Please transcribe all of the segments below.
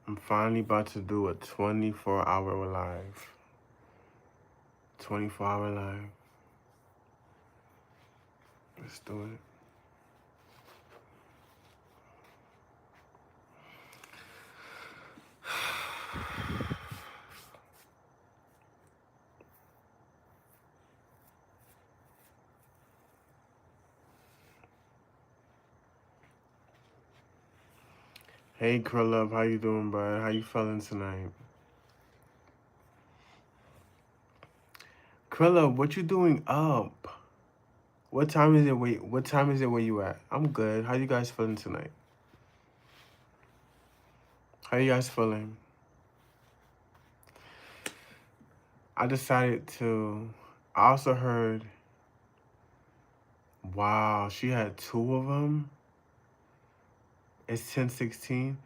I'm finally about to do a 24-hour live. 24-hour live. Let's do it. Hey, Krillub, how you doing, bud? How you feeling tonight? Krillub, what you doing up? What time is it? Wait, what time is it where you at? I'm good. How you guys feeling tonight? How you guys feeling? I decided to. I also heard. Wow, she had two of them. It's 10:16.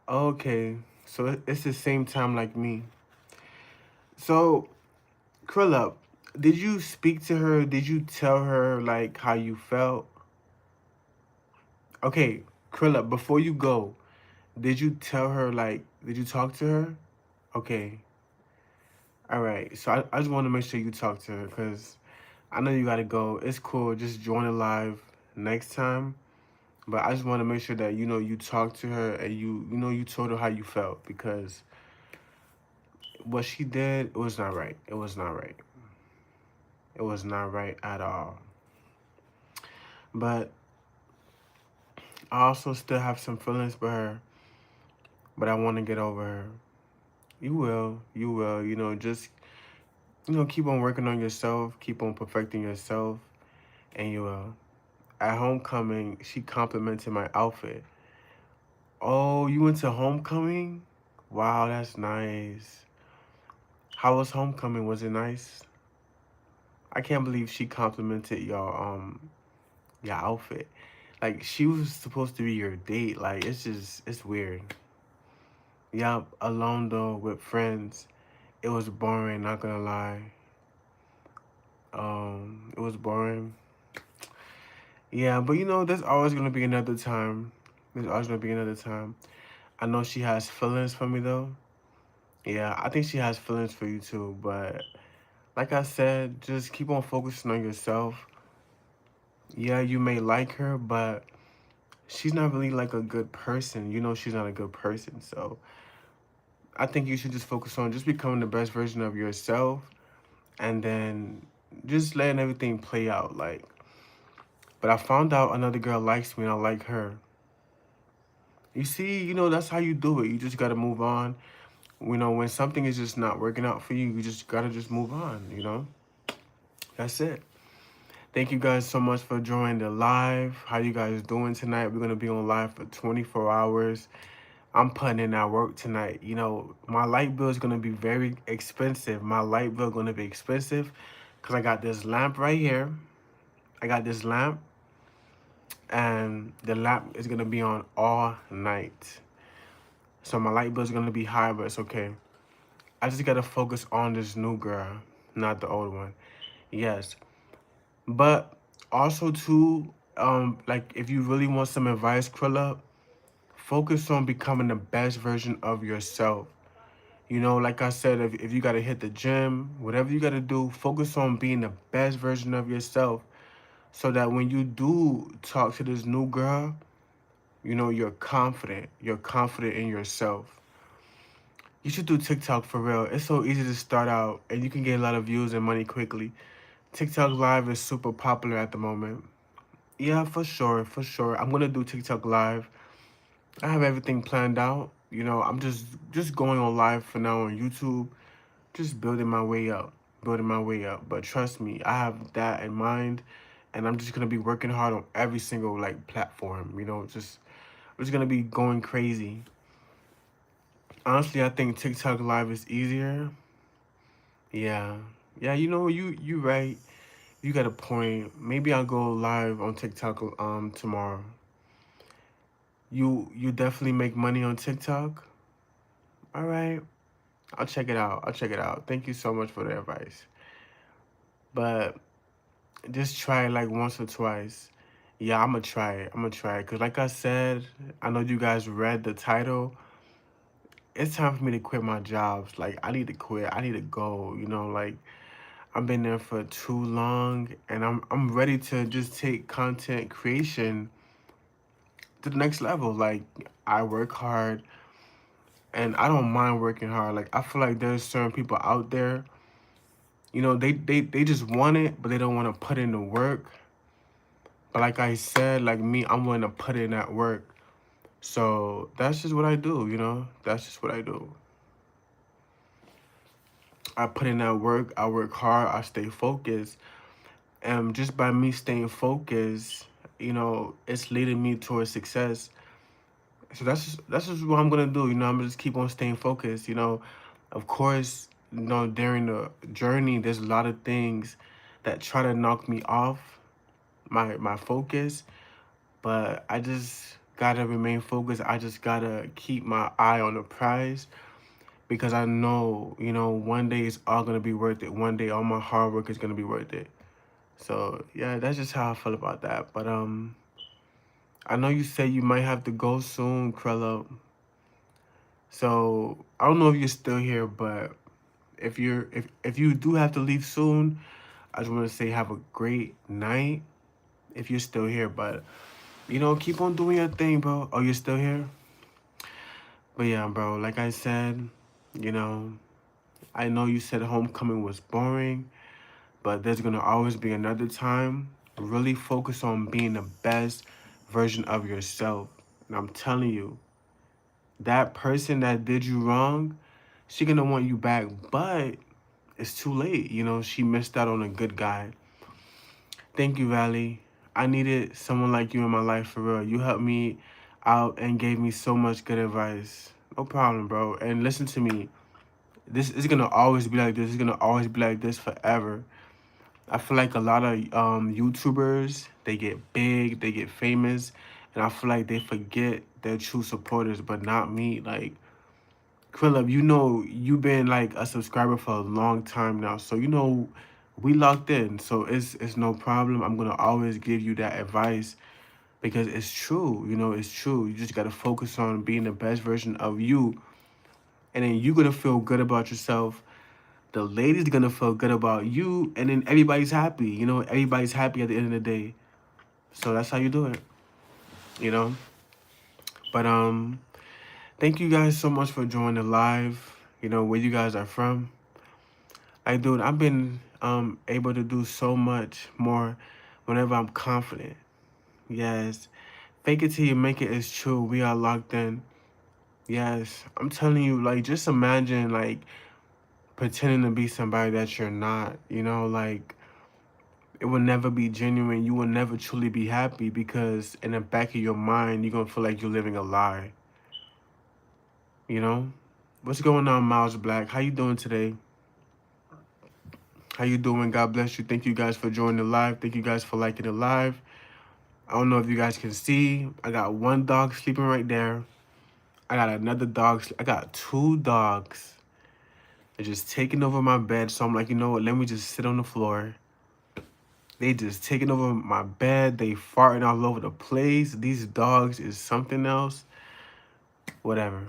Okay, so it's the same time like me. So, Krillub, did you speak to her? Did you tell her like how you felt? Okay, Krillub, before you go, did you tell her like? Did you talk to her? Okay. All right. So I just want to make sure you talk to her because I know you gotta go. It's cool. Just join it live next time. But I just want to make sure that you talked to her and you told her how you felt because what she did, it was not right. It was not right. It was not right at all. But I also still have some feelings for her, but I want to get over her. You will. You will. Just keep on working on yourself, keep on perfecting yourself, and you will. At homecoming, she complimented my outfit. Oh, you went to homecoming? Wow, that's nice. How was homecoming? Was it nice? I can't believe she complimented your outfit. Like she was supposed to be your date. Like it's weird. Yup, alone though with friends. It was boring, not gonna lie. It was boring. Yeah, but there's always gonna be another time. There's always gonna be another time. I know she has feelings for me though. Yeah, I think she has feelings for you too, but like I said, just keep on focusing on yourself. Yeah, you may like her, but she's not really like a good person. You know she's not a good person. So I think you should just focus on just becoming the best version of yourself and then just letting everything play out. But I found out another girl likes me and I like her. You see, that's how you do it. You just gotta move on. When something is just not working out for you, you just gotta just move on. That's it. Thank you guys so much for joining the live. How you guys doing tonight? We're gonna be on live for 24 hours. I'm putting in that work tonight. My light bill is gonna be very expensive. My light bill gonna be expensive because I got this lamp right here. I got this lamp, and the lamp is gonna be on all night. So my light bill is gonna be high, but it's okay. I just gotta focus on this new girl, not the old one. Yes, but also too, like if you really want some advice, Krilla, focus on becoming the best version of yourself. Like I said, if you got to hit the gym, whatever you got to do, focus on being the best version of yourself so that when you do talk to this new girl, you're confident. You're confident in yourself. You should do TikTok for real. It's so easy to start out and you can get a lot of views and money quickly. TikTok Live is super popular at the moment. Yeah, for sure, for sure. I'm going to do TikTok Live. I have everything planned out. I'm just going on live for now on YouTube. Just building my way up, building my way up. But trust me, I have that in mind, and I'm just gonna be working hard on every single like platform. I'm just gonna be going crazy. Honestly, I think TikTok Live is easier. Yeah, yeah. You right. You got a point. Maybe I'll go live on TikTok tomorrow. You definitely make money on TikTok. All right, I'll check it out. I'll check it out. Thank you so much for the advice. But just try it like once or twice. Yeah, I'm gonna try it. I'm gonna try it. Cause like I said, I know you guys read the title. It's time for me to quit my jobs. Like I need to quit. I need to go. You know, like I've been there for too long, and I'm ready to just take content creation to the next level. Like I work hard, and I don't mind working hard. Like I feel like there's certain people out there, you know, they just want it, but they don't want to put in the work. But like I said, like me, I'm willing to put in that work. So that's just what I do, you know? That's just what I do. I put in that work, I work hard, I stay focused. And just by me staying focused, you know, it's leading me towards success. So that's just what I'm gonna do, you know, I'm gonna just keep on staying focused, you know. Of course, you know, during the journey there's a lot of things that try to knock me off my focus, but I just gotta remain focused. I just gotta keep my eye on the prize because I know, you know, one day it's all gonna be worth it. One day all my hard work is gonna be worth it. So yeah, that's just how I feel about that. But I know you said you might have to go soon, Krella. So I don't know if you're still here, but if you do have to leave soon, I just want to say have a great night if you're still here. But you know, keep on doing your thing, bro. Oh, you're still here? But yeah, bro, like I said, you know, I know you said homecoming was boring, but there's gonna always be another time. Really focus on being the best version of yourself. And I'm telling you, that person that did you wrong, she gonna want you back, but it's too late. You know, she missed out on a good guy. Thank you, Valley. I needed someone like you in my life for real. You helped me out and gave me so much good advice. No problem, bro. And listen to me. This is gonna always be like this. It's gonna always be like this forever. I feel like a lot of YouTubers, they get big, they get famous, and I feel like they forget their true supporters, but not me. Like, Krillub, you know, you've been like a subscriber for a long time now, so you know we locked in. So it's no problem. I'm gonna always give you that advice because it's true. You know, it's true. You just gotta focus on being the best version of you, and then you're gonna feel good about yourself. The lady's gonna feel good about you, and then everybody's happy. You know, everybody's happy at the end of the day. So that's how you do it. You know, but thank you guys so much for joining the live. You know where you guys are from. Like, dude, I've been able to do so much more whenever I'm confident. Yes, fake it till you make it is true. We are locked in. Yes, I'm telling you, like, just imagine like pretending to be somebody that you're not. You know, like it will never be genuine. You will never truly be happy because in the back of your mind, you're gonna feel like you're living a lie. You know, what's going on, Miles Black? How you doing today? How you doing? God bless you. Thank you guys for joining the live. Thank you guys for liking the live. I don't know if you guys can see. I got one dog sleeping right there. I got another dog. I got two dogs. They're just taking over my bed. So I'm like, you know what? Let me just sit on the floor. They just taking over my bed. They farting all over the place. These dogs is something else. Whatever.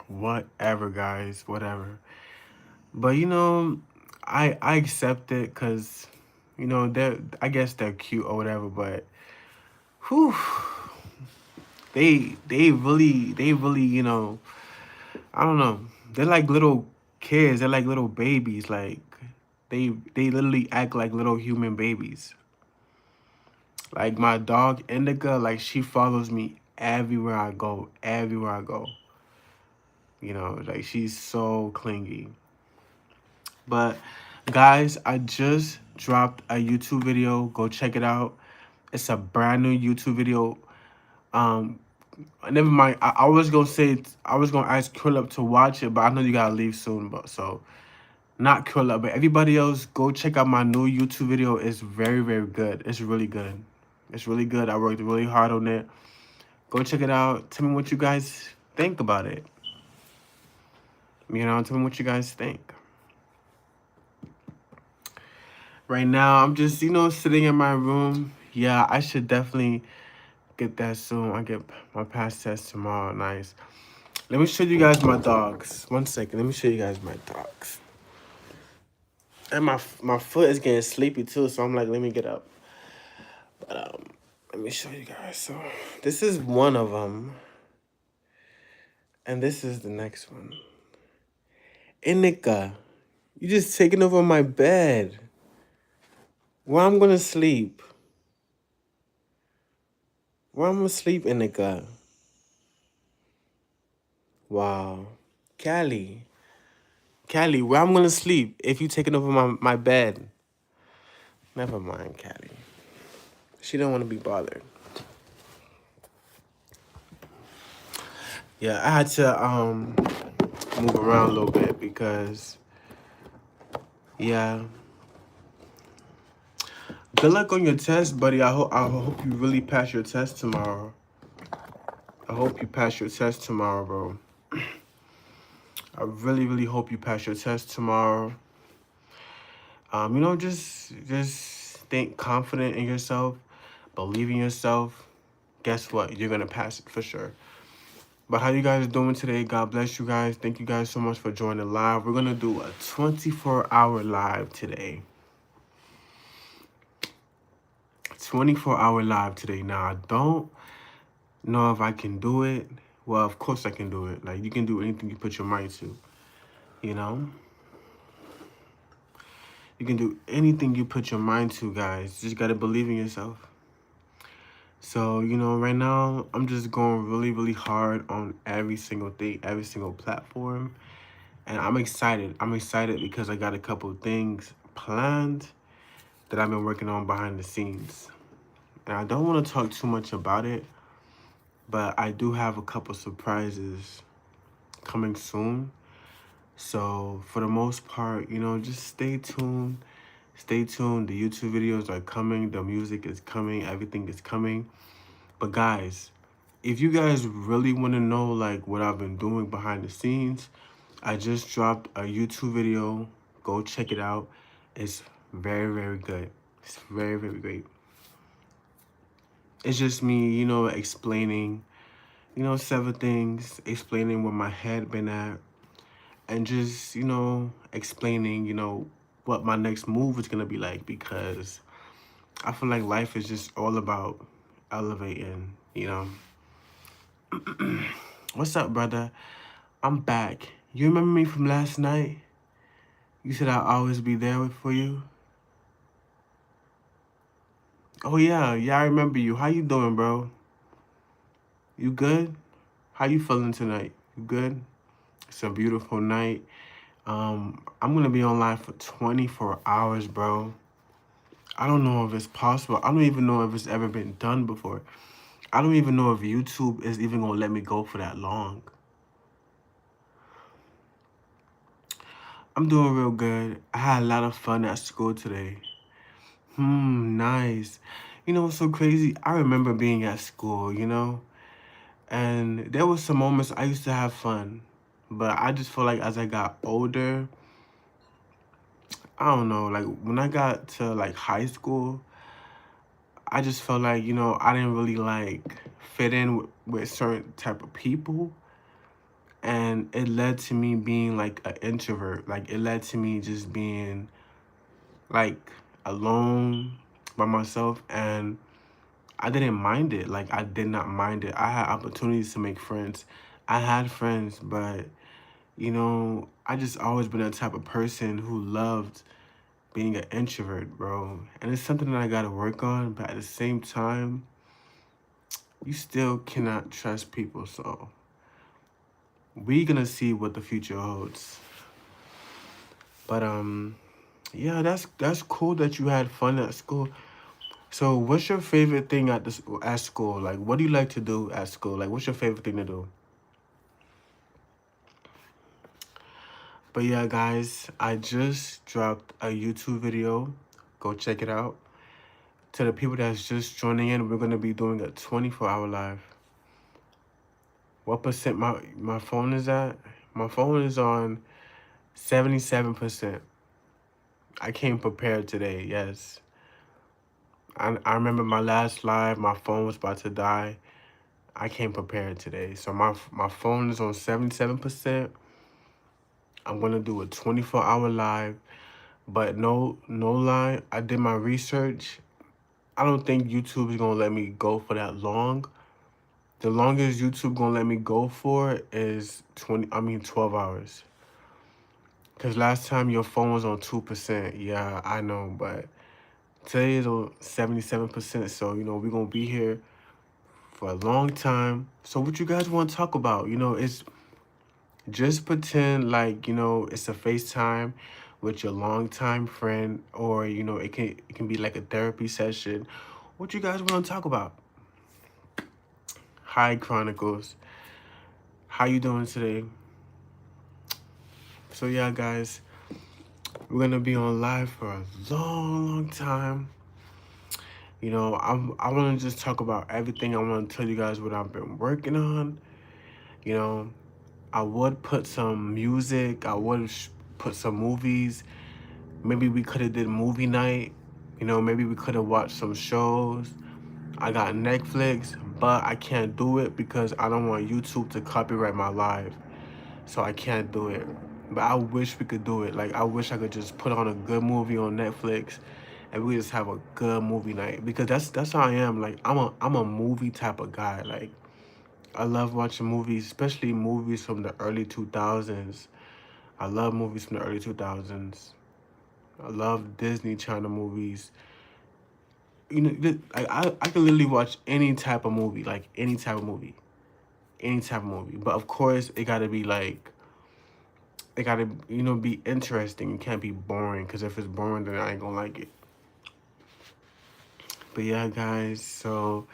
Whatever, guys. Whatever. But you know, I accept it because, you know, I guess they're cute or whatever. But whew, they really, you know, I don't know. They're like little kids. They're like little babies. Like they literally act like little human babies. Like my dog Indica, like she follows me everywhere I go. Everywhere I go. You know, like she's so clingy. But guys, I just dropped a YouTube video. Go check it out. It's a brand new YouTube video. Um, Never mind. I was gonna say I was gonna ask Krillup to watch it, but I know you gotta leave soon. But so not Krillup, but everybody else, go check out my new YouTube video. It's very good. It's really good. It's really good. I worked really hard on it. Go check it out. Tell me what you guys think about it. You know, tell me what you guys think. Right now, I'm just, you know, sitting in my room, Yeah, I should definitely get that soon. I get my pass test tomorrow. Nice. Let me show you guys my dogs. 1 second. Let me show you guys my dogs. And my foot is getting sleepy too, so I'm like, let me get up. But let me show you guys. So this is one of them, and this is the next one. Inika, you just taking over my bed. Where I'm gonna sleep? Where I'm gonna sleep, Inika? Wow, Callie, Callie, where I'm gonna sleep if you taking over my bed? Never mind, Callie. She don't want to be bothered. Yeah, I had to move around a little bit because yeah. Good luck on your test, buddy. I hope you really pass your test tomorrow. I hope you pass your test tomorrow, bro. I really hope you pass your test tomorrow. You know, just think confident in yourself, believe in yourself. Guess what? You're gonna pass it for sure. But how you guys doing today? God bless you guys. Thank you guys so much for joining live. We're gonna do a 24-hour live today. 24-hour live today. Now I don't know if I can do it. Well, of course I can do it. Like, you can do anything you put your mind to, you know? You can do anything you put your mind to, guys. You just gotta believe in yourself. So, you know, right now, I'm just going really hard on every single thing, every single platform. And I'm excited. I'm excited because I got a couple of things planned that I've been working on behind the scenes. And I don't want to talk too much about it, but I do have a couple surprises coming soon. So for the most part, you know, just stay tuned. Stay tuned. The YouTube videos are coming. The music is coming. Everything is coming. But guys, if you guys really want to know like what I've been doing behind the scenes, I just dropped a YouTube video. Go check it out. It's very good. It's very great. It's just me, you know, explaining, you know, several things, explaining where my head been at, and just, you know, explaining, you know, what my next move is gonna be like, because I feel like life is just all about elevating, you know. What's up, brother? I'm back. You remember me from last night? You said I'll always be there for you. Oh yeah, I remember you. How you doing, bro? You good? How you feeling tonight? You good? It's a beautiful night. I'm gonna be online for 24 hours, bro. I don't know if it's possible. I don't even know if it's ever been done before. I don't even know if YouTube is even gonna let me go for that long. I'm doing real good. I had a lot of fun at school today. Nice. You know what's so crazy? I remember being at school, you know? And there was some moments I used to have fun. But I just feel like as I got older, I don't know, like when I got to like high school, I just felt like, you know, I didn't really like fit in with certain type of people. And it led to me being like an introvert. Like it led to me just being like alone by myself, and I didn't mind it. Like I did not mind it. I had opportunities to make friends. I had friends, but you know, I just always been that type of person who loved being an introvert, bro. And it's something that I gotta work on, but at the same time, you still cannot trust people. So we gonna see what the future holds. But yeah, that's cool that you had fun at school. So what's your favorite thing at school? Like, what do you like to do at school? Like, what's your favorite thing to do? But yeah, guys, I just dropped a YouTube video. Go check it out. To the people that's just joining in, we're gonna be doing a 24-hour live. What percent my phone is at? My phone is on 77%. I came prepared today, yes. I remember my last live, my phone was about to die. I came prepared today. So my phone is on 77%. I'm gonna do a 24-hour live. But no lie, I did my research. I don't think YouTube is gonna let me go for that long. The longest YouTube gonna let me go for is 12 hours. Cause last time your phone was on 2%. Yeah, I know, but today is on 77%. So, we're gonna be here for a long time. So what you guys want to talk about? It's just pretend like, it's a FaceTime with your longtime friend, or, it can be like a therapy session. What you guys want to talk about? Hi, Chronicles. How you doing today? So yeah, guys, we're gonna be on live for a long time. I want to just talk about everything. I want to tell you guys what I've been working on. You know, I would put some music. I would put some movies. Maybe we could have did movie night. Maybe we could have watched some shows. I got Netflix, but I can't do it because I don't want YouTube to copyright my live. So I can't do it. But I wish we could do it. Like, I wish I could just put on a good movie on Netflix and we just have a good movie night, because that's how I am. Like, I'm a movie type of guy. Like, I love watching movies, especially movies from the early 2000s. I love movies from the early 2000s. I love Disney Channel movies. I can literally watch any type of movie, like any type of movie, any type of movie. But of course, it gotta be like, it gotta, be interesting. It can't be boring, because if it's boring, then I ain't gonna like it. But yeah, guys, so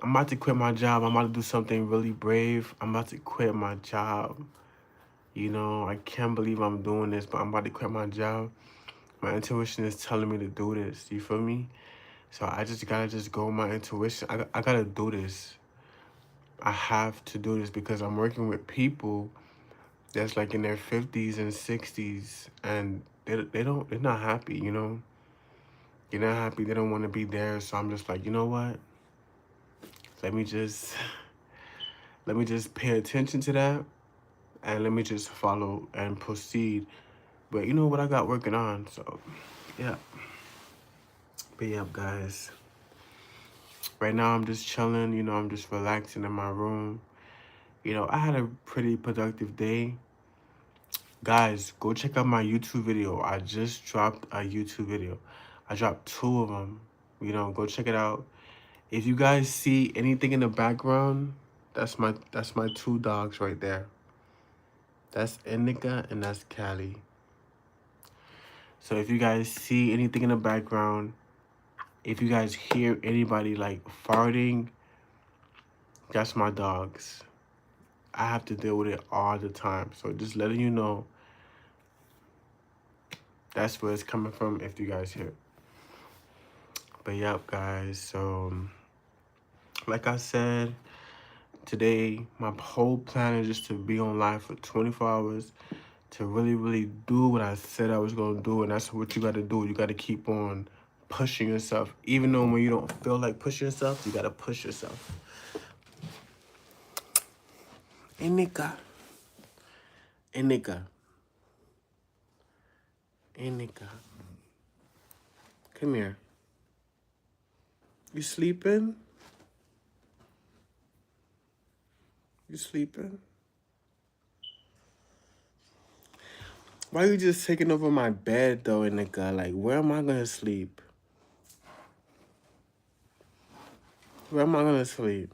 I'm about to quit my job. I'm about to do something really brave. I'm about to quit my job. I can't believe I'm doing this, but I'm about to quit my job. My intuition is telling me to do this. You feel me? So I just gotta just go with my intuition. I gotta do this. I have to do this because I'm working with people that's like in their 50s and 60s, and they're not happy. They're not happy. They don't want to be there. So I'm just like, you know what? Let me just pay attention to that, and let me just follow and proceed. But you know what I got working on, so yeah. But yeah, guys. Right now I'm just chilling, I'm just relaxing in my room. I had a pretty productive day. Guys, go check out my YouTube video. I just dropped a YouTube video. I dropped 2 of them. Go check it out. If you guys see anything in the background, that's my 2 dogs right there. That's Indica and that's Callie. So if you guys see anything in the background, if you guys hear anybody like farting, that's my dogs. I have to deal with it all the time. So just letting you know, that's where it's coming from if you guys hear it. But yep, guys, so like I said, today my whole plan is just to be on live for 24 hours, to really do what I said I was going to do. And that's what you got to do. You got to keep on pushing yourself. Even though when you don't feel like pushing yourself, you got to push yourself. Hey, Nika. Hey, Nika. Hey, Nika. Come here. You sleeping? You sleeping? Why you just taking over my bed, though, Nika? Like, where am I going to sleep? Where am I going to sleep?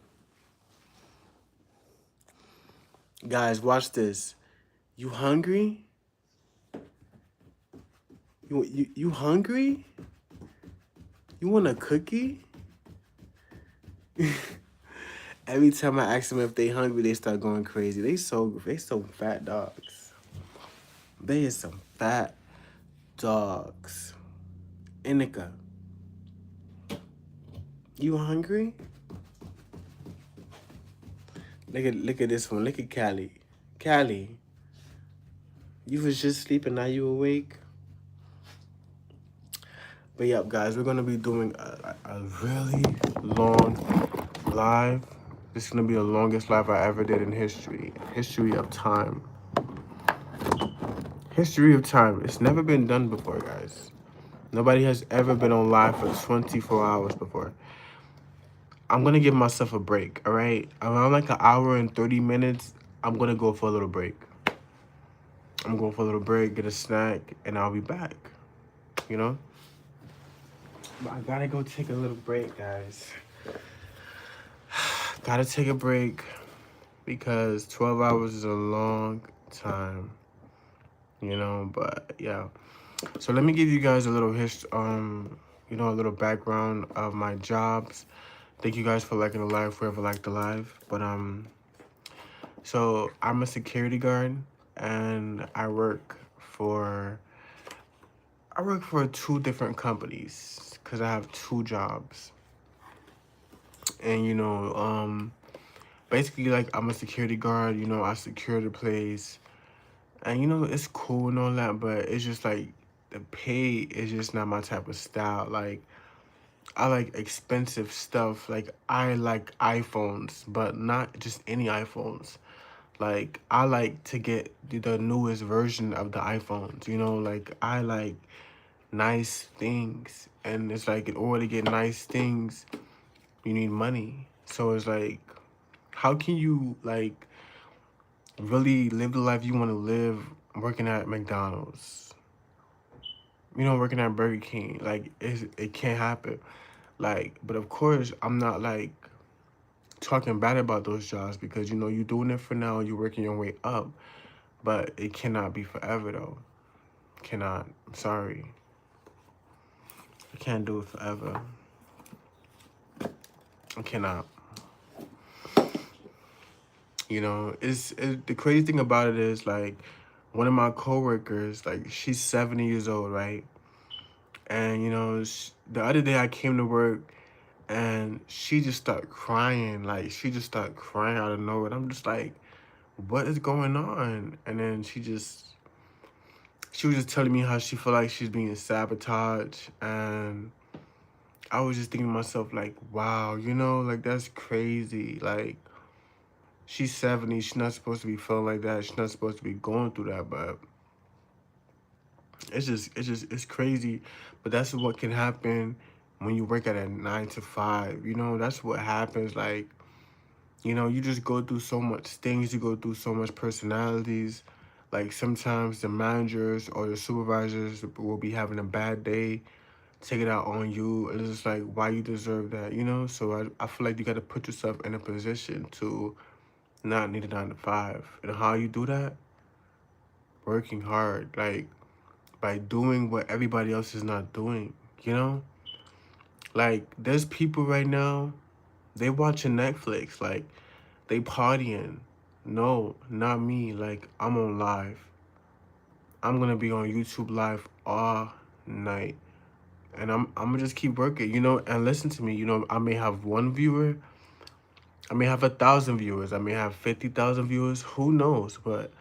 Guys, watch this. You hungry? You hungry? You want a cookie? Every time I ask them if they hungry, they start going crazy. They so fat dogs. They is some fat dogs. Inika, you hungry? Look at this one. Look at Callie. Callie, you was just sleeping, now you awake? But yep, guys, we're gonna be doing a really long live. This is gonna be the longest live I ever did in history. History of time. History of time. It's never been done before, guys. Nobody has ever been on live for 24 hours before. I'm gonna give myself a break, all right? Around like an hour and 30 minutes, I'm gonna go for a little break. I'm going for a little break, get a snack, and I'll be back, you know? But I gotta go take a little break, guys. Gotta take a break because 12 hours is a long time, you know? But yeah. So let me give you guys a little a little background of my jobs. Thank you guys for liking the live, whoever liked the live. But so I'm a security guard, and I work for two different companies because I have two jobs. And basically, like, I'm a security guard. I secure the place, and it's cool and all that. But it's just like the pay is just not my type of style. Like, I like expensive stuff. Like, I like iPhones, but not just any iPhones. Like, I like to get the newest version of the iPhones. Like, I like nice things, and it's like in order to get nice things, you need money. So it's like, how can you like really live the life you want to live working at McDonald's? Working at Burger King, like it can't happen. Like, but of course, I'm not like talking bad about those jobs because you're doing it for now, you're working your way up, but it cannot be forever though. Cannot. I'm sorry. I can't do it forever. I cannot. The crazy thing about it is like one of my coworkers, like she's 70 years old, right? And the other day I came to work and she just started crying. Like she just started crying out of nowhere. And I'm just like, what is going on? And then she was just telling me how she feel like she's being sabotaged. And I was just thinking to myself, like, wow, like that's crazy. Like, she's 70. She's not supposed to be feeling like that. She's not supposed to be going through that. But it's crazy. But that's what can happen when you work at a 9 to 5. That's what happens. Like, you just go through so much things. You go through so much personalities. Like, sometimes the managers or the supervisors will be having a bad day, take it out on you. And it's just like, why you deserve that, So I feel like you got to put yourself in a position to not need a 9 to 5. And how you do that? Working hard, like by doing what everybody else is not doing, you know? Like, there's people right now, they watching Netflix, like, they partying. No, not me. Like, I'm on live. I'm gonna be on YouTube live all night. And I'm gonna just keep working, and listen to me, I may have one viewer, I may have 1,000 viewers, I may have 50,000 viewers, who knows? But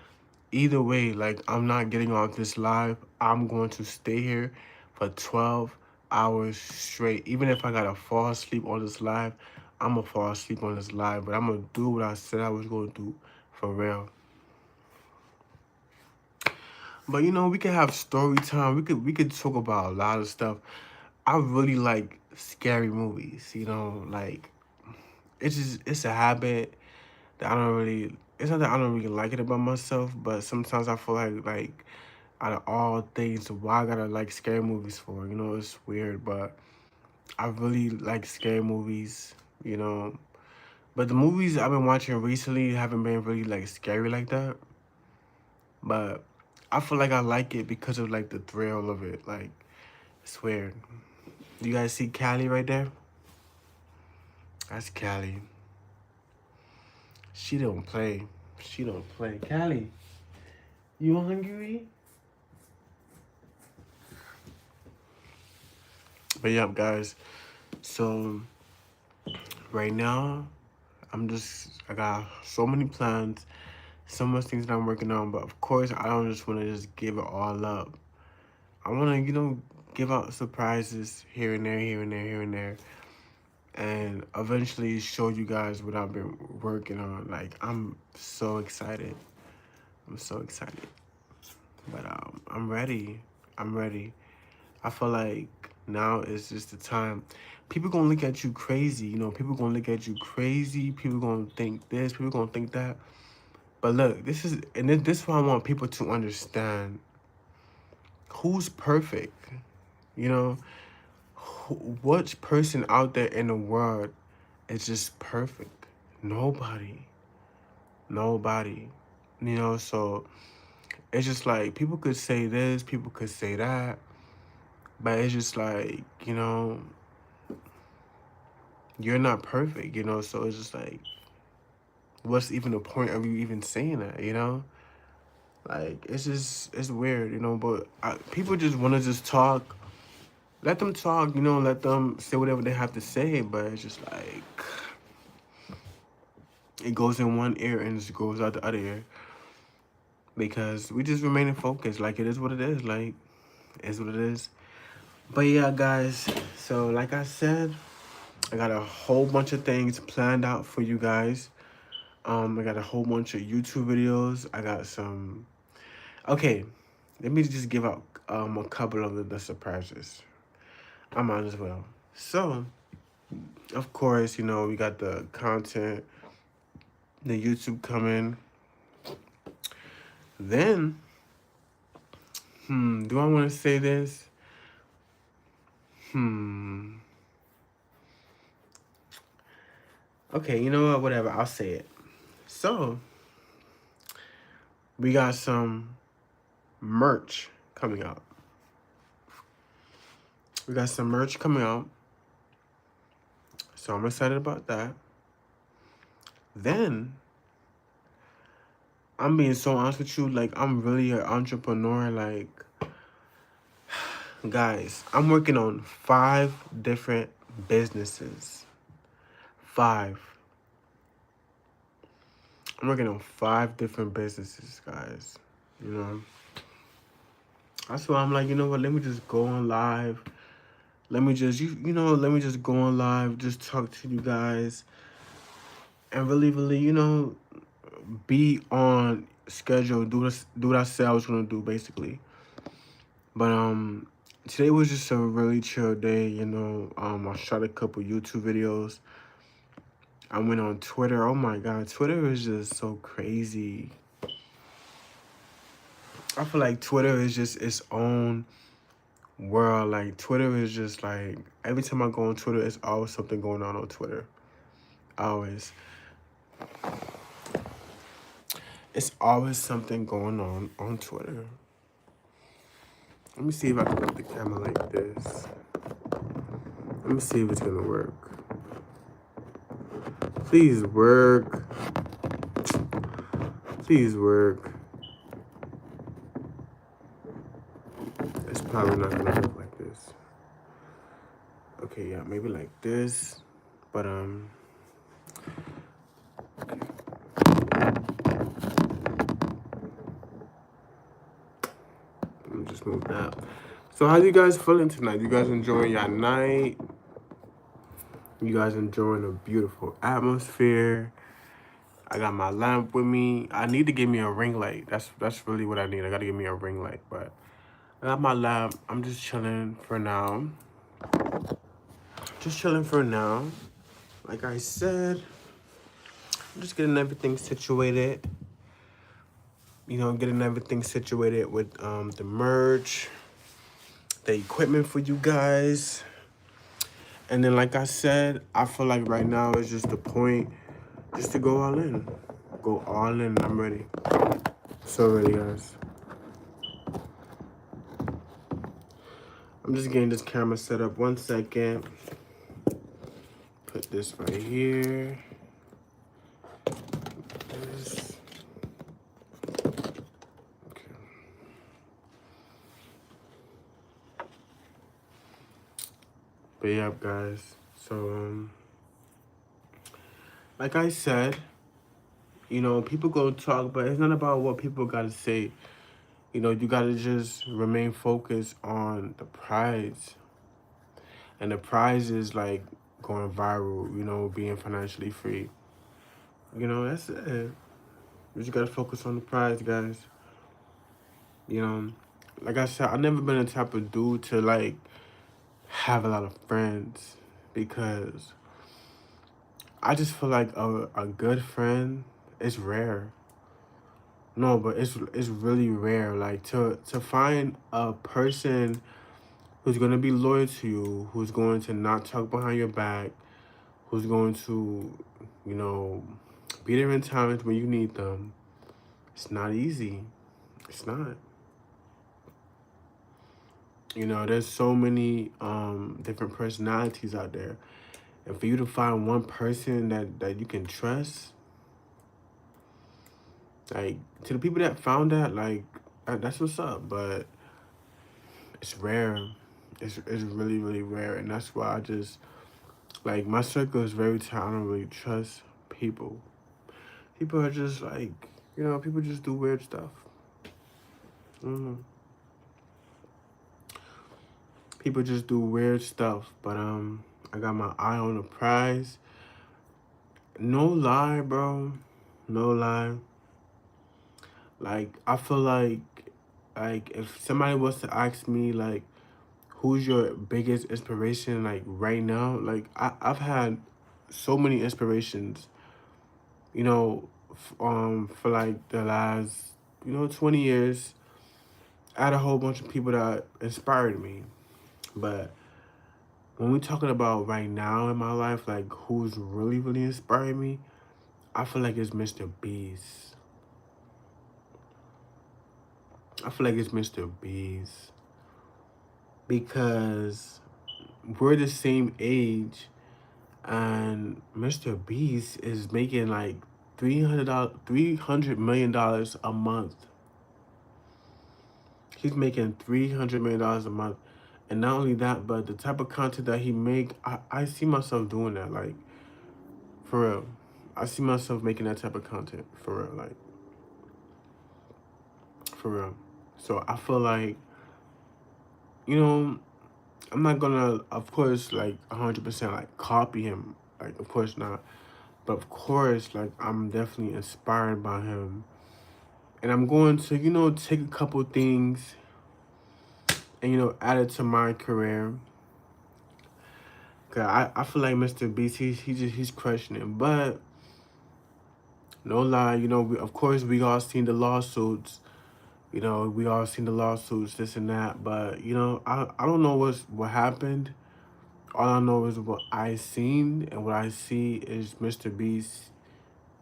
either way, like, I'm not getting off this live. I'm going to stay here for 12 hours straight. Even if I gotta fall asleep on this live, I'm gonna fall asleep on this live. But I'm gonna do what I said I was gonna do, for real. But we could have story time. We could talk about a lot of stuff. I really like scary movies. Like, it's a habit that I don't really. It's not that I don't really like it about myself, but sometimes I feel like out of all things, why I gotta like scary movies for? It's weird, but I really like scary movies. But the movies I've been watching recently haven't been really like scary like that. But I feel like I like it because of like the thrill of it. Like, it's weird. You guys see Callie right there? That's Callie. She don't play. She don't play. Callie, you hungry? But yeah, guys. So right now, I got so many plans, so much things that I'm working on. But of course, I don't just want to just give it all up. I want to, give out surprises here and there, here and there, here and there, and eventually show you guys what I've been working on. Like, I'm so excited. I'm so excited. But I'm ready. I'm ready. I feel like now is just the time. People gonna look at you crazy, you know. People gonna look at you crazy. People gonna think this. People gonna think that. But look, this is what I want people to understand. Who's perfect? You know, which person out there in the world is just perfect? Nobody. Nobody. You know, so it's just like people could say this, people could say that, but it's just like, you know, you're not perfect, you know, so it's just like, what's even the point of you even saying that, you know? Like, it's weird, you know, but people just want to just talk. Let them talk, you know, let them say whatever they have to say, but it's just like, it goes in one ear and it goes out the other ear. Because we just remaining focused. Like, it is what it is. Like, it is what it is. But yeah, guys, so like I said, I got a whole bunch of things planned out for you guys. I got a whole bunch of YouTube videos. I got some... Okay, let me just give out a couple of the surprises. I might as well. So, of course, you know, we got the content, the YouTube coming. Then, do I want to say this? Okay, you know what? Whatever, I'll say it. So, we got some merch coming out. We got some merch coming out. So I'm excited about that. Then, I'm being so honest with you, like, I'm really an entrepreneur. Like, guys, I'm working on 5 different businesses. 5. I'm working on 5 different businesses, guys. You know? That's why I'm like, you know what, let me just go on live. Let me just, let me just go on live, just talk to you guys. And really, really, you know, be on schedule, do what I said I was gonna do, basically. But today was just a really chill day, you know. I shot a couple YouTube videos. I went on Twitter. Oh my God, Twitter is just so crazy. I feel like Twitter is just its own world. Like, Twitter is just like, every time I go on Twitter, it's always something going on Twitter. Always. It's always something going on Twitter. Let me see if I can put the camera like this. Let me see if it's gonna work. Please work. Please work. It's probably not gonna look like this. Okay, yeah, maybe like this. But let me just move that. So how you guys feeling tonight? You guys enjoying your night? You guys enjoying a beautiful atmosphere? I got my lamp with me. I need to get me a ring light. That's really what I need. I gotta get me a ring light, but I got my lamp. I'm just chilling for now. Just chilling for now. Like I said, I'm just getting everything situated. You know, getting everything situated with the merch, the equipment for you guys. And then, like I said, I feel like right now is just the point just to go all in. Go all in. I'm ready. So ready, guys. I'm just getting this camera set up. 1 second. Put this right here. This. Okay. But yeah, guys. So, like I said, you know, people go talk, but it's not about what people gotta say. You know, you gotta just remain focused on the prize. And the prize is like going viral, you know, being financially free. You know, that's it. You just gotta focus on the prize, guys. You know, like I said, I've never been the type of dude to like have a lot of friends because I just feel like a good friend is rare. No, but it's really rare. Like to find a person who's gonna be loyal to you, who's going to not talk behind your back, who's going to, you know, be there in times when you need them. It's not easy. It's not. You know, there's so many different personalities out there. And for you to find one person that you can trust, like to the people that found that, like that's what's up. But it's rare. It's really, really rare. And that's why I just like my circle is very tight. I don't really trust people. People are just like, you know, people just do weird stuff. Mm. People just do weird stuff. But I got my eye on the prize. No lie, bro. No lie. Like I feel like if somebody was to ask me like who's your biggest inspiration like right now, like I've had so many inspirations, you know, for like the last, you know, 20 years. I had a whole bunch of people that inspired me. But when we're talking about right now in my life, like who's really, really inspired me, I feel like it's Mr. Beast. I feel like it's Mr. Beast because we're the same age, and Mr. Beast is making like $300 million a month. He's making $300 million a month, and not only that, but the type of content that he make, I see myself doing that, like for real. I see myself making that type of content for real, like for real. So I feel like, you know, I'm not gonna, of course, like 100% like copy him, like of course not. But of course, like I'm definitely inspired by him. And I'm going to, you know, take a couple things and, you know, add it to my career. Cause I feel like Mr. Beast, he's crushing it. But no lie, you know, of course we all seen the lawsuits. You know, we all seen the lawsuits, this and that. But, you know, I don't know what happened. All I know is what I seen, and what I see is Mr. Beast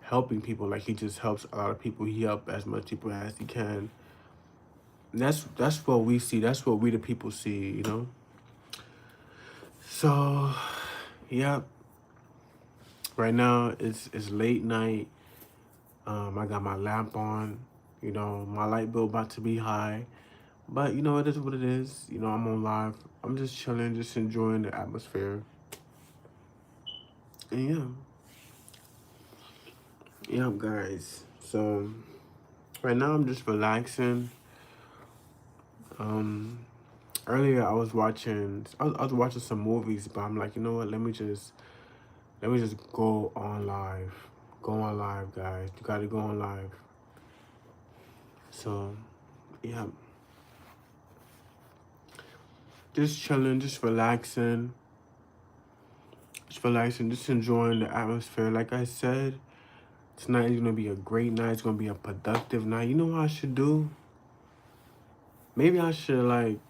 helping people. Like he just helps a lot of people. He help as much people as he can. And that's what we see. That's what we the people see, you know? So yeah. Right now it's late night. I got my lamp on, you know, my light bill about to be high. But you know, it is what it is. You know, I'm on live. I'm just chilling, just enjoying the atmosphere. And yeah. Yeah, guys. So right now I'm just relaxing. Um, earlier I was watching some movies, but I'm like, you know what? Let me just go on live. Go on live, guys. You gotta go on live. So, yeah, just chilling, just relaxing, just enjoying the atmosphere. Like I said, tonight is gonna be a great night. It's gonna be a productive night. You know what I should do? Maybe I should like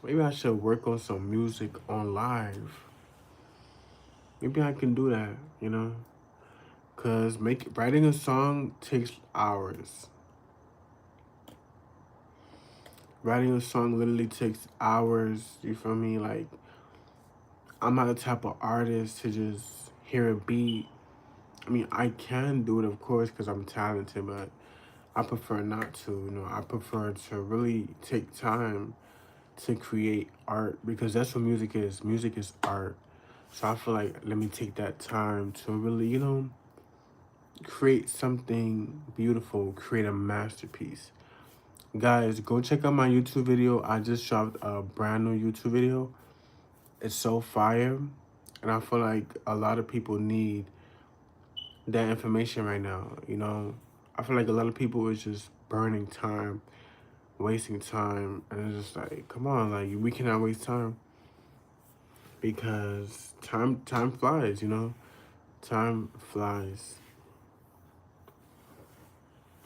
Maybe I should work on some music on live. Maybe I can do that, you know? Cause writing a song takes hours. Writing a song literally takes hours. You feel me? Like I'm not the type of artist to just hear a beat. I mean, I can do it, of course, because I'm talented, but I prefer not to. You know, I prefer to really take time to create art because that's what music is. Music is art. So I feel like let me take that time to really, you know, create something beautiful, create a masterpiece. Guys, go check out my YouTube video. I just dropped a brand new YouTube video. It's so fire. And I feel like a lot of people need that information right now. You know, I feel like a lot of people is just burning time, wasting time. And it's just like, come on, like we cannot waste time. Because time flies, you know? Time flies.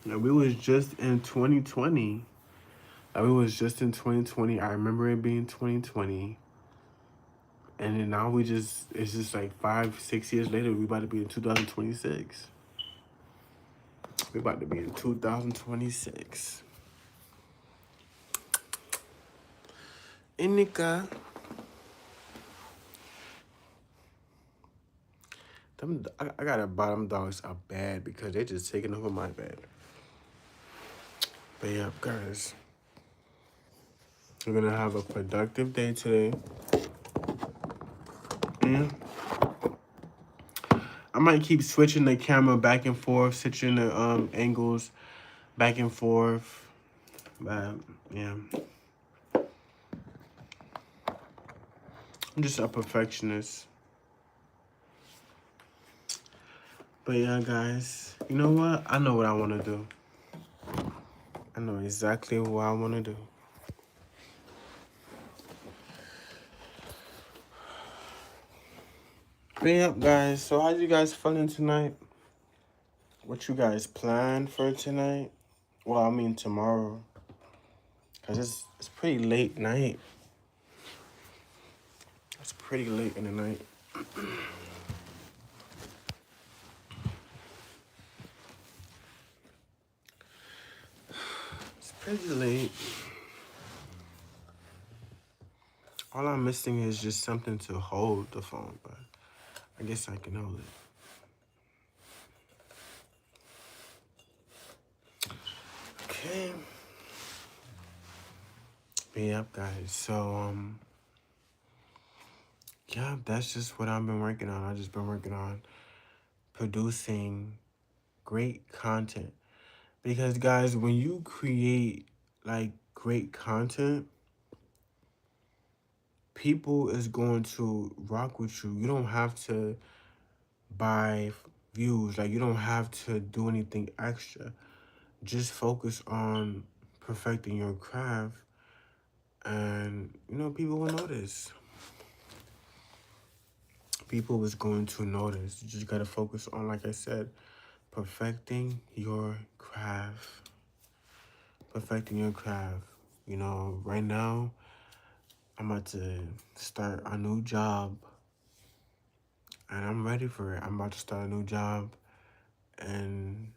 And we was just in 2020. Like we was just in 2020. I remember it being 2020. And then now it's just like 5, 6 years later, we about to be in 2026. We about to be in 2026. Inika. I gotta buy them dogs a bed because they just taking over my bed. But yeah, guys. We're gonna have a productive day today. And I might keep switching the camera back and forth, switching the angles back and forth. But yeah. I'm just a perfectionist. But yeah, guys, you know what? I know what I want to do. I know exactly what I want to do. But yeah, guys, so how you guys feeling tonight? What you guys planned for tonight? Well, I mean tomorrow. Because it's pretty late night. It's pretty late in the night. It's pretty late. All I'm missing is just something to hold the phone, but I guess I can hold it. Okay. But yeah, guys. So yeah, that's just what I've been working on. I've just been working on producing great content. Because guys, when you create like great content, people is going to rock with you. You don't have to buy views. Like you don't have to do anything extra. Just focus on perfecting your craft and you know people will notice. People is going to notice. You just gotta focus on, like I said, perfecting your craft. Perfecting your craft. You know, right now I'm about to start a new job and I'm ready for it. I'm about to start a new job and,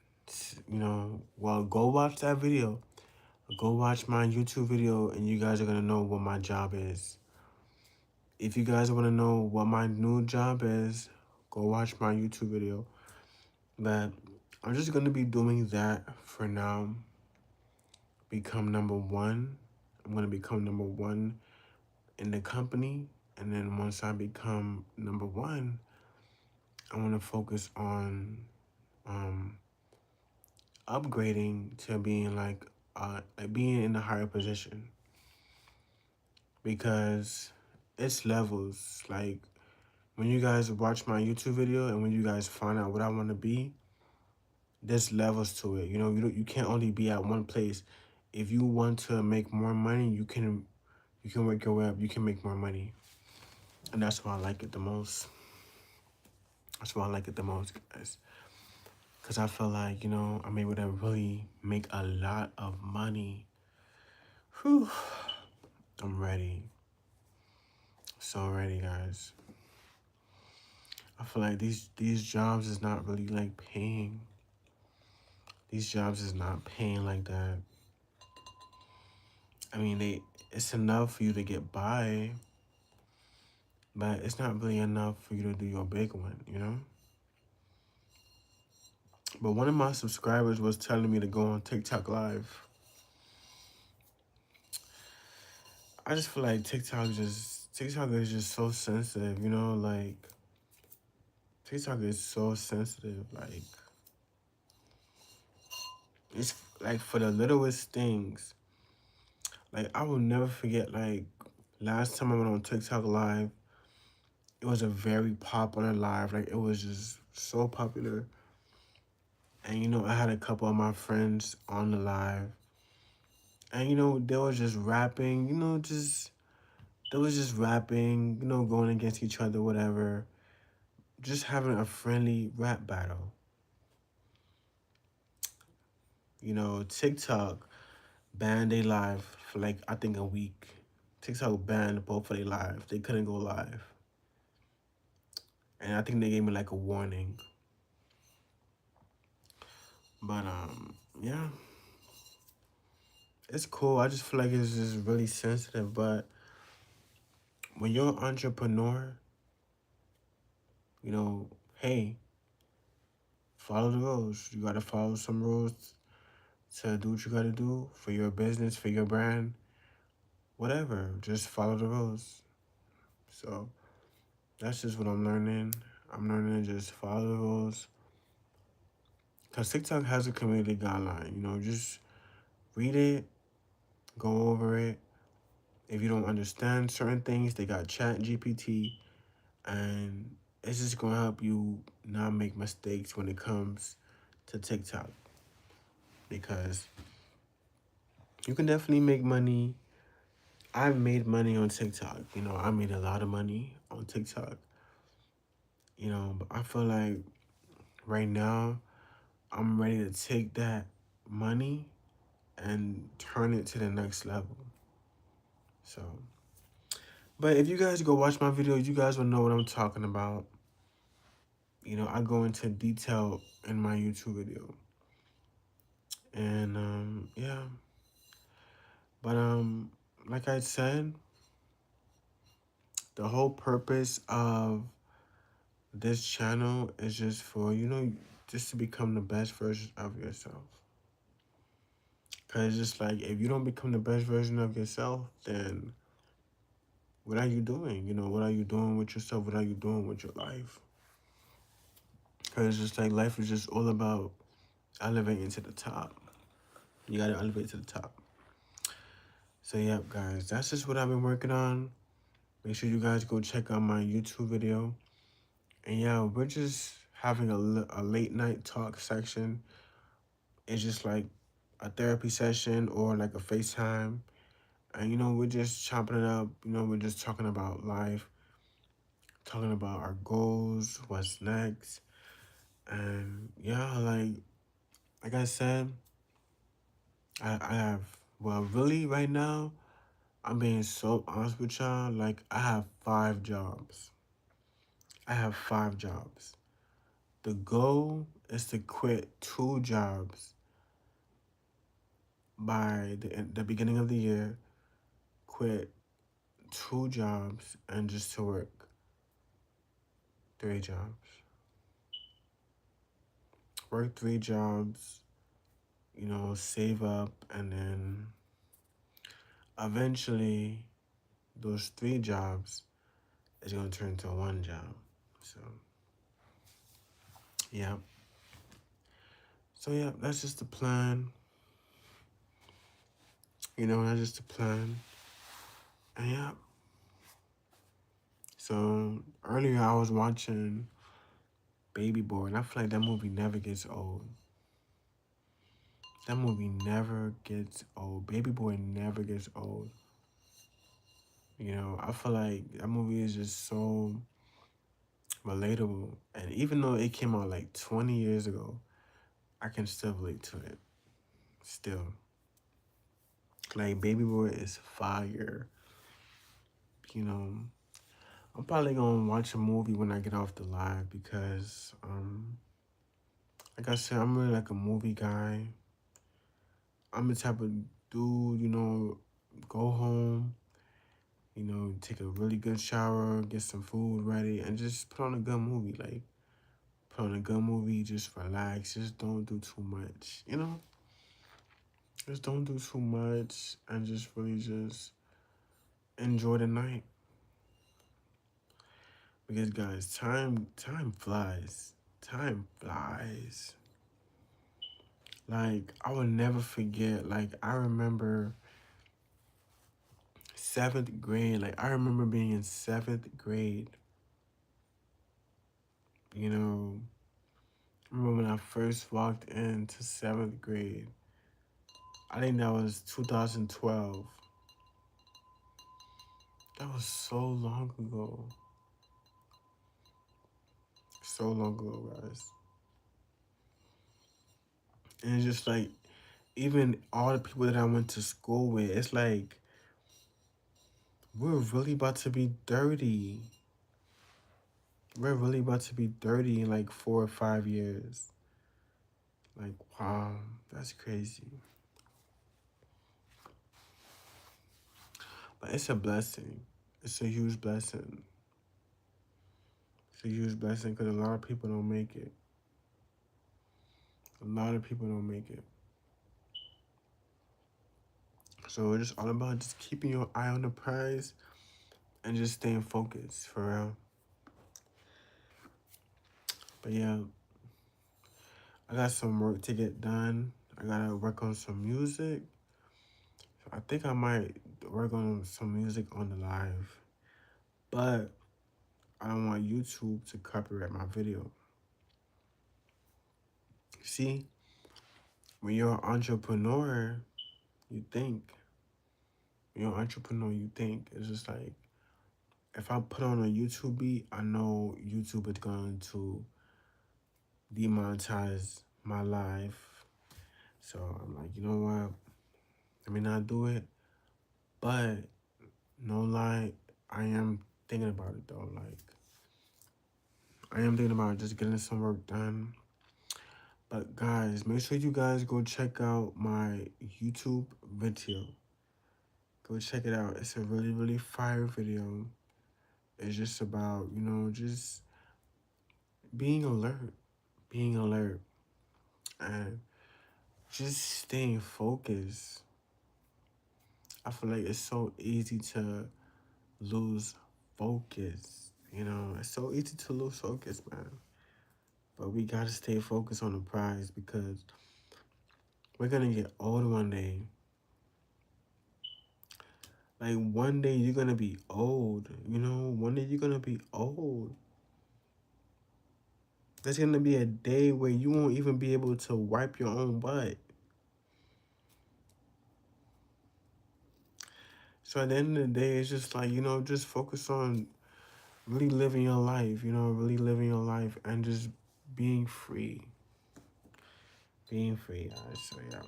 you know, well, go watch that video. Go watch my YouTube video and you guys are going to know what my job is. If you guys want to know what my new job is, go watch my YouTube video. But I'm just going to be doing that for now. Become number one. I'm going to become number one in the company. And then once I become number one, I want to focus on upgrading to being like being in a higher position. Because it's levels. Like when you guys watch my YouTube video and when you guys find out what I want to be, there's levels to it. You know, you can't only be at one place. If you want to make more money, you can work your way up. You can make more money, and that's why I like it the most. That's why I like it the most, guys. Cause I feel like, you know, I'm able to really make a lot of money. Whew. I'm ready. So ready, guys. I feel like these jobs is not really like paying. These jobs is not paying like that. I mean, it's enough for you to get by, but it's not really enough for you to do your big one, you know? But one of my subscribers was telling me to go on TikTok Live. I just feel like TikTok is just so sensitive, you know? Like, TikTok is so sensitive. Like, it's like for the littlest things. Like, I will never forget, like, last time I went on TikTok live, it was a very popular live. Like, it was just so popular. And, I had a couple of my friends on the live. And, they were just rapping, they was just rapping, going against each other, whatever. Just having a friendly rap battle. TikTok banned they live for like, I think, a week. TikTok banned both of their live. They couldn't go live. And I think they gave me like a warning. But yeah. It's cool. I just feel like it's just really sensitive. But when you're an entrepreneur, hey, follow the rules. You gotta follow some rules to do what you gotta do for your business, for your brand, whatever. Just follow the rules. So that's just what I'm learning. I'm learning to just follow the rules. Because TikTok has a community guideline. Just read it, go over it. If you don't understand certain things, they got Chat GPT, and it's just gonna help you not make mistakes when it comes to TikTok. Because you can definitely make money. I've made money on TikTok. I made a lot of money on TikTok. But I feel like right now I'm ready to take that money and turn it to the next level. So, but if you guys go watch my videos, you guys will know what I'm talking about. I go into detail in my YouTube video. And yeah. But like I said, the whole purpose of this channel is just for, just to become the best version of yourself. Cause it's just like, if you don't become the best version of yourself, then what are you doing? What are you doing with yourself? What are you doing with your life? Cause it's just like, life is just all about elevating to the top. You gotta elevate to the top. So yeah, guys, that's just what I've been working on. Make sure you guys go check out my YouTube video. And yeah, we're just having a late night talk section. It's just like a therapy session or like a FaceTime. And we're just chopping it up. We're just talking about life, talking about our goals, what's next. And yeah, like I said, I have, well, really right now, I'm being so honest with y'all. Like, I have 5 jobs. I have 5 jobs. The goal is to quit 2 jobs by the beginning of the year. Quit 2 jobs and just to work 3 jobs. Work 3 jobs, save up, and then eventually those 3 jobs is going to turn into 1 job. So, yeah. So, yeah, that's just the plan. That's just the plan. And yeah. So, earlier I was watching Baby Boy, and I feel like that movie never gets old. That movie never gets old. Baby Boy never gets old. I feel like that movie is just so relatable. And even though it came out like 20 years ago, I can still relate to it. Still. Like, Baby Boy is fire. I'm probably gonna watch a movie when I get off the live because, like I said, I'm really like a movie guy. I'm the type of dude, go home, take a really good shower, get some food ready, and just put on a good movie. Like, put on a good movie, just relax, just don't do too much, Just don't do too much and just really just enjoy the night. Because guys, time flies. Time flies. Like, I will never forget, like, I remember 7th grade. Like, I remember being in 7th grade. You know, I remember when I first walked into 7th grade. I think that was 2012. That was so long ago. So long ago, guys. And it's just like, even all the people that I went to school with, it's like, we're really about to be 30. We're really about to be 30 in like 4 or 5 years. Like, wow, that's crazy. But it's a blessing. It's a huge blessing. It's a huge blessing because a lot of people don't make it. A lot of people don't make it. So it's just all about just keeping your eye on the prize and just staying focused, for real. But yeah, I got some work to get done. I gotta work on some music. So I think I might work on some music on the live. But I don't want YouTube to copyright my video. See, when you're an entrepreneur, you think. When you're an entrepreneur, you think. It's just like, if I put on a YouTube beat, I know YouTube is going to demonetize my life. So I'm like, you know what? Let me not do it. But no lie, I am thinking about it though. Like, I am thinking about just getting some work done. But guys, make sure you guys go check out my YouTube video. Go check it out. It's a really, really fire video. It's just about, just being alert. Being alert. And just staying focused. I feel like it's so easy to lose focus. It's so easy to lose focus, man. But we gotta stay focused on the prize because we're gonna get old one day. Like, one day you're gonna be old. One day you're gonna be old. There's gonna be a day where you won't even be able to wipe your own butt. So at the end of the day, it's just like, just focus on really living your life, really living your life and just being free. Being free, guys. So yeah.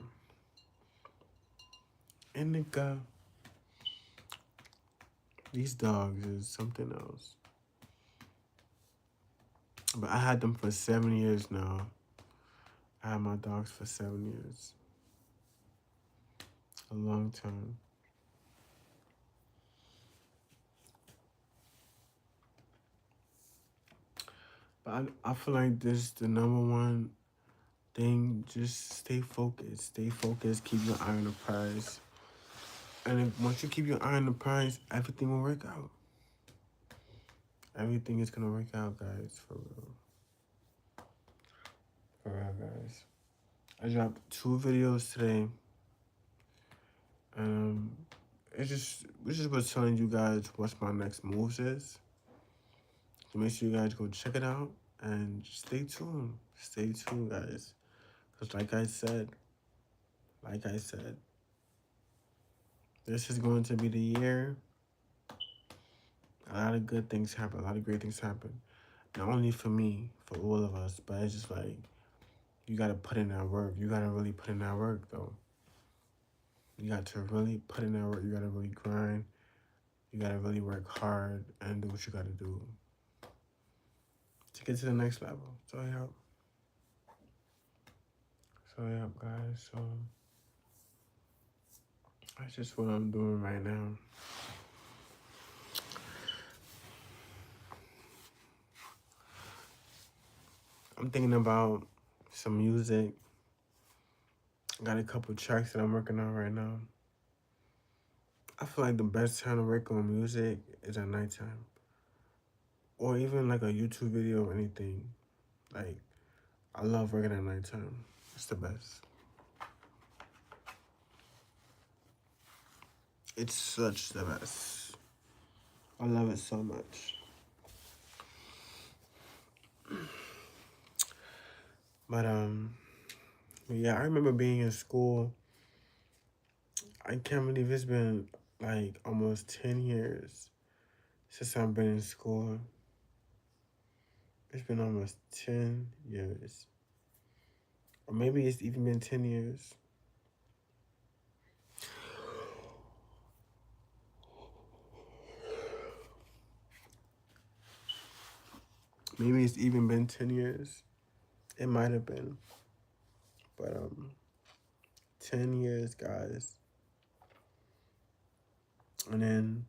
And these dogs is something else. But I had them for 7 years now. I had my dogs for 7 years. A long time. But I feel like this is the number one thing. Just stay focused. Stay focused. Keep your eye on the prize. And once you keep your eye on the prize, everything will work out. Everything is going to work out, guys. For real. For real, guys. I dropped 2 videos today. We just was telling you guys what my next moves is. So make sure you guys go check it out and stay tuned. Stay tuned, guys. Because like I said, this is going to be the year. A lot of good things happen. A lot of great things happen. Not only for me, for all of us, but it's just like, you got to put in that work. You got to really put in that work, though. You got to really put in that work. You got to really grind. You got to really work hard and do what you got to do to get to the next level. So, yeah. So, yeah, guys. So, that's just what I'm doing right now. I'm thinking about some music. I got a couple tracks that I'm working on right now. I feel like the best time to work on music is at nighttime. Or even like a YouTube video or anything. Like, I love working at nighttime. It's the best. It's such the best. I love it so much. But yeah, I remember being in school. I can't believe it's been like almost 10 years since I've been in school. It's been almost 10 years. Or maybe it's even been 10 years. Maybe it's even been 10 years. It might have been. But 10 years, guys. And then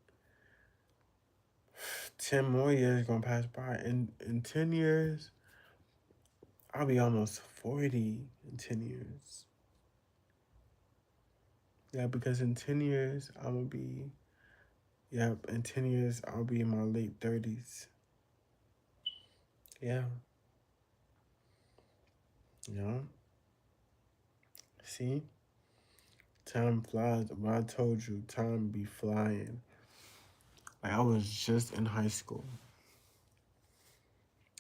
10 more years gonna pass by. In 10 years, I'll be almost 40 in 10 years. Yeah, because in 10 years, I'm gonna be, yeah, in 10 years, I'll be in my late 30s. Yeah. Yeah. See? Time flies. What I told you, time be flying. Like, I was just in high school.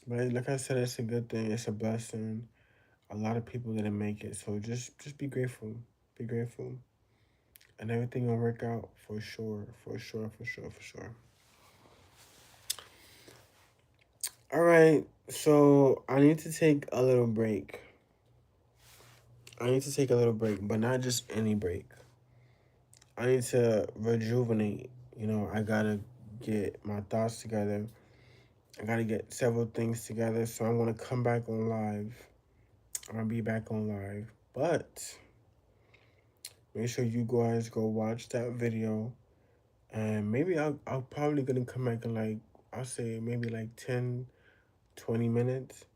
But like I said, it's a good thing. It's a blessing. A lot of people didn't make it. So just be grateful. Be grateful. And everything will work out for sure. For sure, for sure, for sure. All right. So I need to take a little break. I need to take a little break, but not just any break. I need to rejuvenate. You know, I gotta get my thoughts together. I gotta get several things together. So I'm gonna come back on live. I'm gonna be back on live. But make sure you guys go watch that video. And maybe I'll probably gonna come back in like, I'll say maybe like 10, 20 minutes.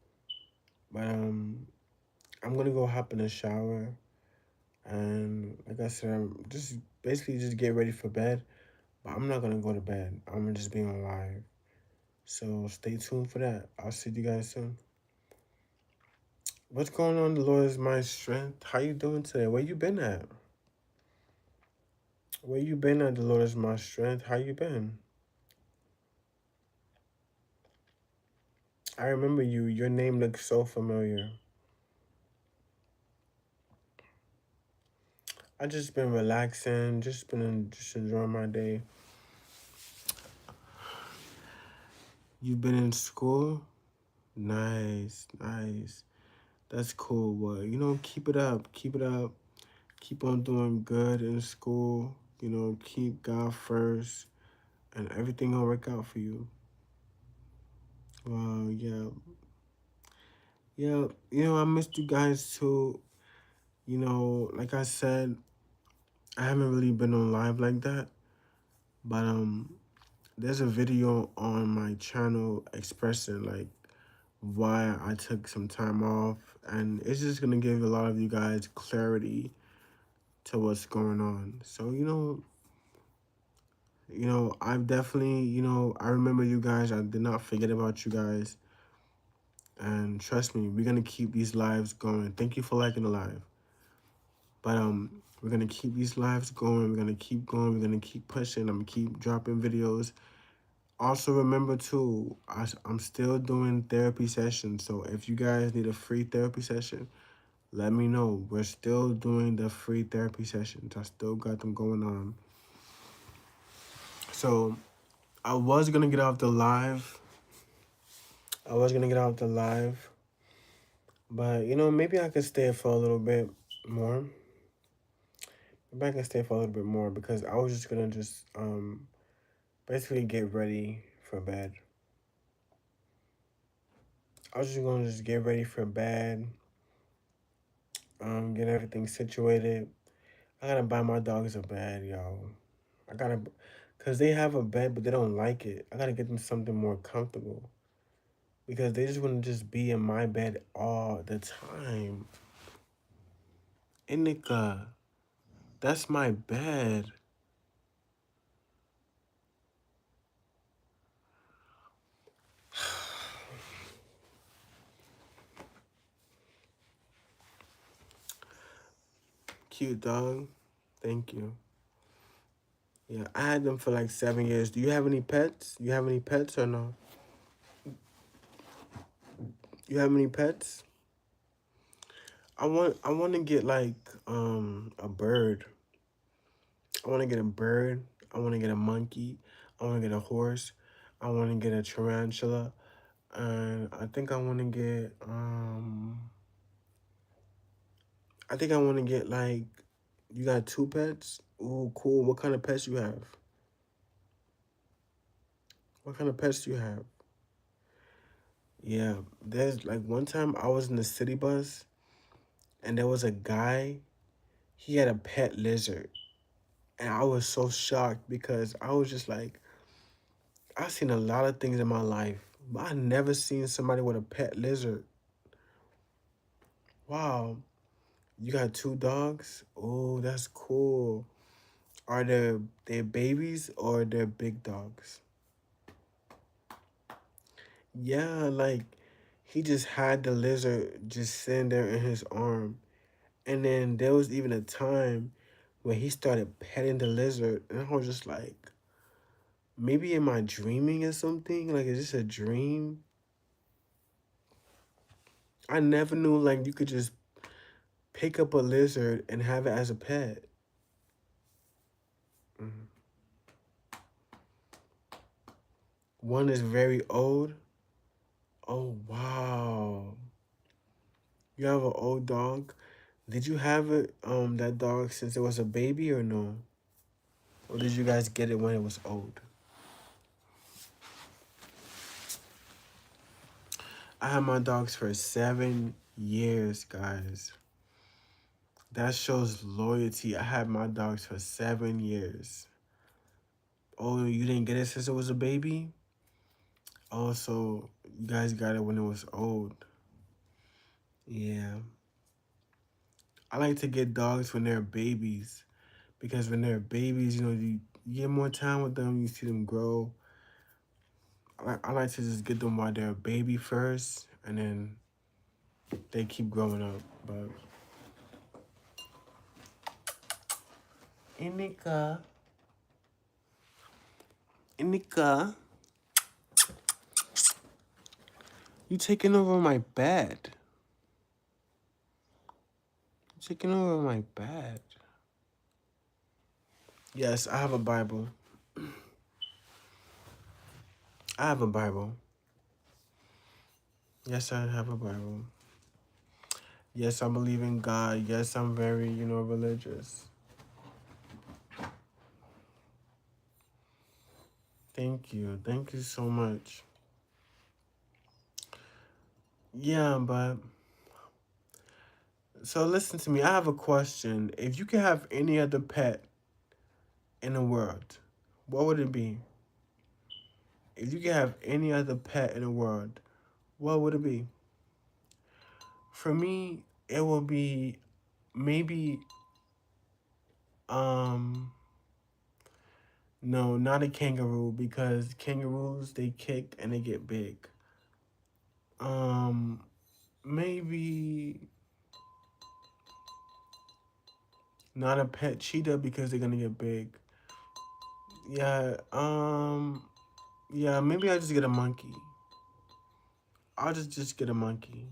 But I'm gonna go hop in the shower. And like I said, I'm just basically just get ready for bed. But I'm not gonna go to bed. I'm gonna just be on live. So stay tuned for that. I'll see you guys soon. What's going on? The Lord is my strength. How you doing today? Where you been at? Where you been at? The Lord is my strength. How you been? I remember you. Your name looks so familiar. I just been relaxing. Just enjoying my day. You been in school? Nice, nice. That's cool. Well, you know, keep it up. Keep it up. Keep on doing good in school. You know, keep God first, and everything will work out for you. Well, yeah, yeah. You know, I missed you guys too. You know, like I said, I haven't really been on live like that, but there's a video on my channel expressing like why I took some time off, and it's just gonna give a lot of you guys clarity to what's going on. So I've definitely, I remember you guys. I did not forget about you guys, and trust me, we're gonna keep these lives going. Thank you for liking the live, but we're gonna keep these lives going. We're gonna keep going. We're gonna keep pushing. I'm gonna keep dropping videos. Also, remember too, I'm still doing therapy sessions. So if you guys need a free therapy session, let me know. We're still doing the free therapy sessions. I still got them going on. So I was gonna get off the live. But maybe I could stay for a little bit more. Maybe I can stay for a little bit more because I was just gonna basically get ready for bed. I was just gonna get ready for bed. Get everything situated. I gotta buy my dogs a bed, yo. I gotta, cause they have a bed, but they don't like it. I gotta get them something more comfortable, because they just want to just be in my bed all the time. Inika, that's my bed. Cute dog. Thank you. Yeah, I had them for like 7 years. Do you have any pets? You have any pets or no? You have any pets? I want to get like a bird. I want to get a bird. I want to get a monkey. I want to get a horse. I want to get a tarantula. And I think I want to get I think I want to get like, you got two pets? Ooh, cool. What kind of pets you have? What kind of pets do you have? Yeah, there's like one time I was in the city bus and there was a guy, he had a pet lizard. And I was so shocked because I was just like, I've seen a lot of things in my life, but I never seen somebody with a pet lizard. Wow, you got two dogs? Oh, that's cool. Are they babies or they're big dogs? Yeah, like he just had the lizard just sitting there in his arm. And then there was even a time where he started petting the lizard, and I was just like, maybe am I dreaming or something? Like, is this a dream? I never knew like you could just pick up a lizard and have it as a pet. Mhm. One is very old. Oh wow. You have an old dog. Did you have it that dog since it was a baby or no? Or did you guys get it when it was old? I had my dogs for 7 years, guys. That shows loyalty. I had my dogs for 7 years. Oh, you didn't get it since it was a baby? Oh, so you guys got it when it was old. Yeah. I like to get dogs when they're babies because when they're babies, you get more time with them, you see them grow. I like to just get them while they're a baby first and then they keep growing up. But Inika, Inika, you taking over my bed. You taking over my bed. Yes, I have a Bible. I have a Bible. Yes, I have a Bible. Yes, I believe in God. Yes, I'm very, religious. Thank you. Thank you so much. Yeah, but so listen to me. I have a question. If you could have any other pet in the world, what would it be? If you could have any other pet in the world, what would it be? For me, it will be maybe um no, not a kangaroo because kangaroos they kick and they get big. Um maybe not a pet cheetah because they're gonna get big. Yeah, yeah, maybe I'll just get a monkey. I'll just get a monkey.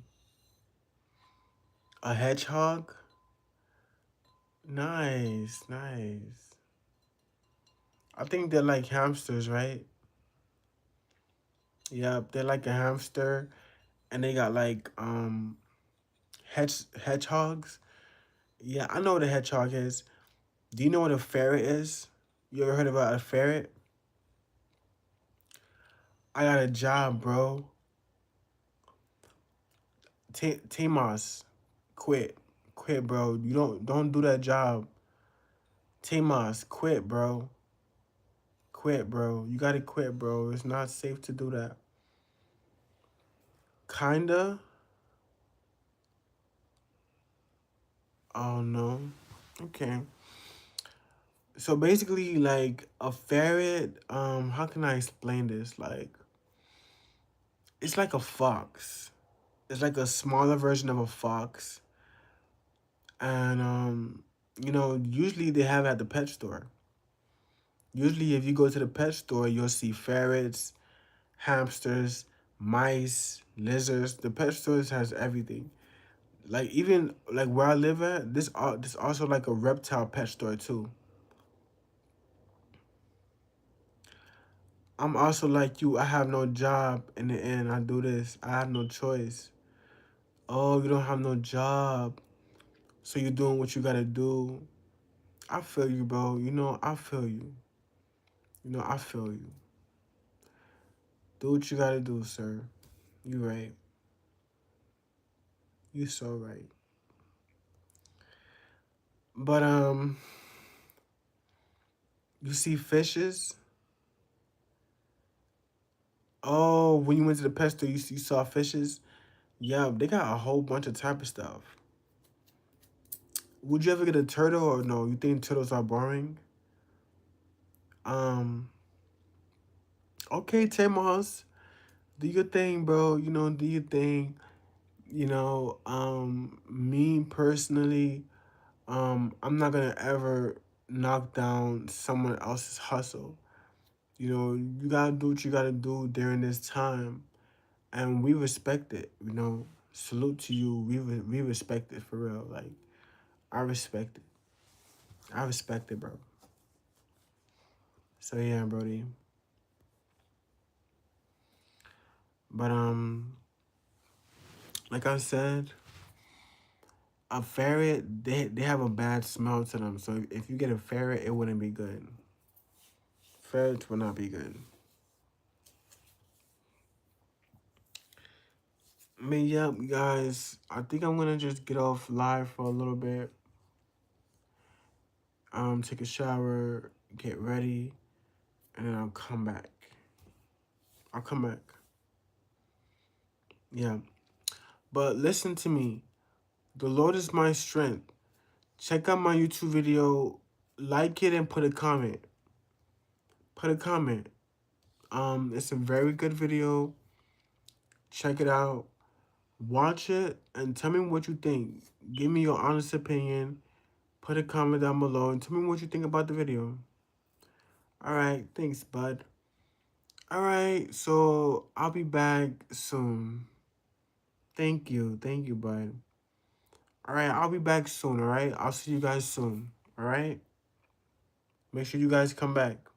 A hedgehog? Nice, nice. I think they're like hamsters, right? Yeah, they're like a hamster and they got like hedgehogs. Yeah, I know what a hedgehog is. Do you know what a ferret is? You ever heard about a ferret? I got a job, bro. Tamos, quit. Quit, bro. You don't do that job. Tamos, quit, bro. Quit, bro. You gotta quit, bro. It's not safe to do that. Kinda. Oh no. Okay. So basically, like a ferret. How can I explain this? Like, it's like a fox. It's like a smaller version of a fox, and usually they have it at the pet store. Usually, if you go to the pet store, you'll see ferrets, hamsters, mice, lizards. The pet stores has everything. Like even like where I live at, this also like a reptile pet store too. I'm also like you. I have no job in the end. I do this. I have no choice. Oh, you don't have no job, so you're doing what you gotta do. I feel you, bro. I feel you. I feel you. Do what you gotta do, sir. You right. You so right. But you see fishes. Oh, when you went to the pet store, you saw fishes. Yeah, they got a whole bunch of type of stuff. Would you ever get a turtle or no? You think turtles are boring? Um, okay, Tamos, do your thing, bro. Do your thing. Me personally, I'm not gonna ever knock down someone else's hustle. You gotta do what you gotta do during this time, and we respect it. Salute to you. We respect it for real. Like I respect it. I respect it, bro. So yeah, Brody. But like I said, a ferret they have a bad smell to them. So if you get a ferret, it wouldn't be good. Ferrets would not be good. I mean, yeah, guys. I think I'm gonna just get off live for a little bit. Take a shower, get ready, and then I'll come back. I'll come back. Yeah. But listen to me. The Lord is my strength. Check out my YouTube video, like it and put a comment. Put a comment. It's a very good video. Check it out. Watch it and tell me what you think. Give me your honest opinion. Put a comment down below and tell me what you think about the video. Alright, thanks, bud. Alright, so I'll be back soon. Thank you, bud. Alright, I'll be back soon, alright? I'll see you guys soon, alright? Make sure you guys come back.